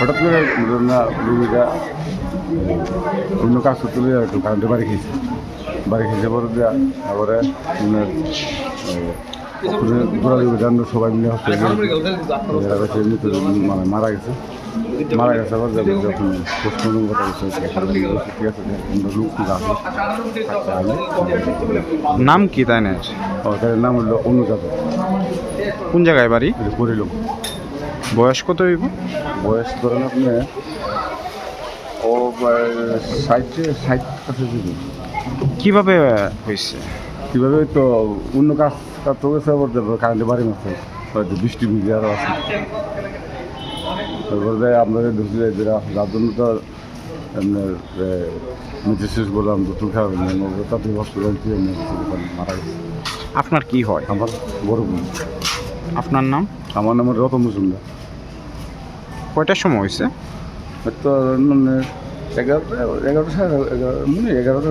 হঠাৎ করে না রুগীটা অন্য কাজ করতে গিয়ে একটু কারেন্টে বাড়ি খেয়েছে। বাড়ি খেয়েছে পরে দেওয়া তারপরে দৌড়াদৌড়ি জানলো সবাই মিলে মানে মারা গেছে। মারা গেছে আবার যখন পোস্টমর্টম কথা বলছে ঠিক আছে লোক নাম কি তাই না? তার নাম হলো অনুযাদব। কোন জায়গায় বাড়ি? পড়িল। বয়স কত হইব? বয়স ধরেন আপনি ও 60 কাছে যদি। কিভাবে হয়েছে? কীভাবে তো অন্য কাজ তো গেছে আবার কারেন্টে বাড়ি মারছে হয়তো বৃষ্টি ভিজে আরও আছে। তারপরে আপনাদের ঢুকলে যার জন্য তো আপনার নিচে শেষ বললাম দুটো খাওয়া তাতে হসপিটাল থেকে মারা গেছে। আপনার কি হয়? আমার বড় বোন। আপনার নাম? আমার নাম রতন মজুমদার। কয়টার সময় হয়েছে? তো মানে 11টা 11টা 11টা